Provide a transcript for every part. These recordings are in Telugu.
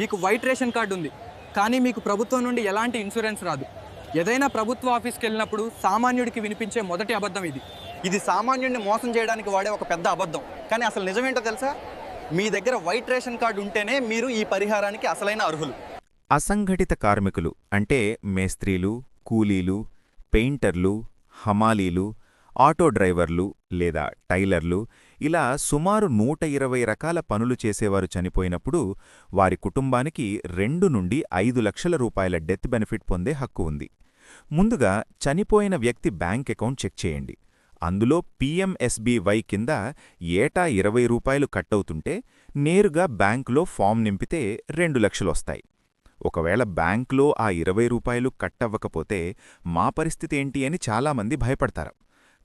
మీకు వైట్ రేషన్ కార్డు ఉంది, కానీ మీకు ప్రభుత్వం నుండి ఎలాంటి ఇన్సూరెన్స్ రాదు. ఏదైనా ప్రభుత్వ ఆఫీస్కి వెళ్ళినప్పుడు సామాన్యుడికి వినిపించే మొదటి అబద్ధం ఇది. ఇది సామాన్యుడిని మోసం చేయడానికి వాడే ఒక పెద్ద అబద్ధం. కానీ అసలు నిజమేంటో తెలుసా? మీ దగ్గర వైట్ రేషన్ కార్డు ఉంటేనే మీరు ఈ పరిహారానికి అసలైన అర్హులు. అసంఘటిత కార్మికులు అంటే మేస్త్రీలు, కూలీలు, పెయింటర్లు, హమాలీలు, ఆటో డ్రైవర్లు లేదా టైలర్లు, ఇలా సుమారు 120 రకాల పనులు చేసేవారు చనిపోయినప్పుడు వారి కుటుంబానికి 2 నుండి 5 లక్షల రూపాయల డెత్ బెనిఫిట్ పొందే హక్కు ఉంది. ముందుగా చనిపోయిన వ్యక్తి బ్యాంక్ అకౌంట్ చెక్ చేయండి. అందులో పీఎంఎస్బీవై కింద ఏటా 20 రూపాయలు కట్టవుతుంటే నేరుగా బ్యాంకులో ఫామ్ నింపితే 2 లక్షలొస్తాయి. ఒకవేళ బ్యాంక్లో ఆ 20 రూపాయలు కట్టవ్వకపోతే మా పరిస్థితేంటి అని చాలామంది భయపడతారు.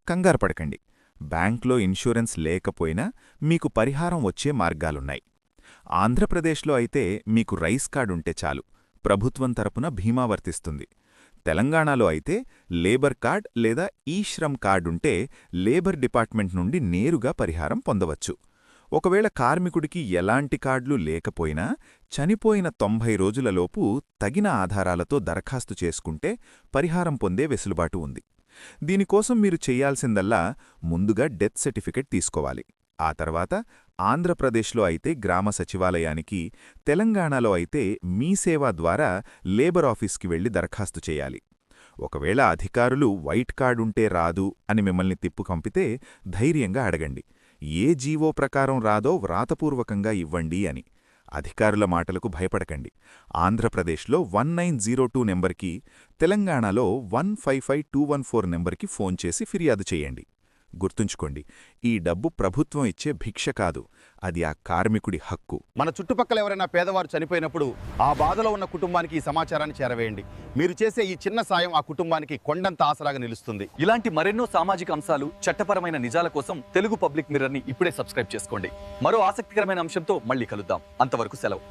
కంగారు పడకండి. బ్యాంక్లో ఇన్సూరెన్స్ లేకపోయినా మీకు పరిహారం వచ్చే మార్గాలున్నాయి. ఆంధ్రప్రదేశ్లో అయితే మీకు రైస్ కార్డుంటే చాలు, ప్రభుత్వం తరపున బీమా వర్తిస్తుంది. తెలంగాణలో అయితే లేబర్ కార్డ్ లేదా ఈ-శ్రమ్ కార్డుంటే లేబర్ డిపార్ట్మెంట్ నుండి నేరుగా పరిహారం పొందవచ్చు. ఒకవేళ కార్మికుడికి ఎలాంటి కార్డులు లేకపోయినా చనిపోయిన 90 రోజులలోపు తగిన ఆధారాలతో దరఖాస్తు చేసుకుంటే పరిహారం పొందే వెసులుబాటు ఉంది. దీనికోసం మీరు చెయ్యాల్సిందల్లా ముందుగా డెత్ సర్టిఫికెట్ తీసుకోవాలి. ఆ తర్వాత ఆంధ్రప్రదేశ్లో అయితే గ్రామ సచివాలయానికి, తెలంగాణలో అయితే మీ సేవా ద్వారా లేబర్ ఆఫీస్కి వెళ్లి దరఖాస్తు చేయాలి. ఒకవేళ అధికారులు వైట్ కార్డుంటే రాదు అని మిమ్మల్ని తిప్పుకంపితే ధైర్యంగా అడగండి. ఏ జీవో ప్రకారం రాదో వ్రాతపూర్వకంగా ఇవ్వండి అని. అధికారుల మాటలకు భయపడకండి. ఆంధ్రప్రదేశ్లో 1902 నెంబర్కి, తెలంగాణలో 155214 నెంబర్కి ఫోన్ చేసి ఫిర్యాదు చేయండి. గుర్తుంచుకోండి, ఈ డబ్బు ప్రభుత్వం ఇచ్చే భిక్ష కాదు, అది ఆ కార్మికుడి హక్కు. మన చుట్టుపక్కల ఎవరైనా పేదవారు చనిపోయినప్పుడు ఆ బాధలో ఉన్న కుటుంబానికి ఈ సమాచారాన్ని చేరవేయండి. మీరు చేసే ఈ చిన్న సాయం ఆ కుటుంబానికి కొండంత ఆసరాగా నిలుస్తుంది. ఇలాంటి మరెన్నో సామాజిక అంశాలు, చట్టపరమైన నిజాల కోసం తెలుగు పబ్లిక్ మిర్రర్ని ఇప్పుడే సబ్స్క్రైబ్ చేసుకోండి. మరో ఆసక్తికరమైన అంశంతో మళ్ళీ కలుద్దాం. అంతవరకు సెలవు.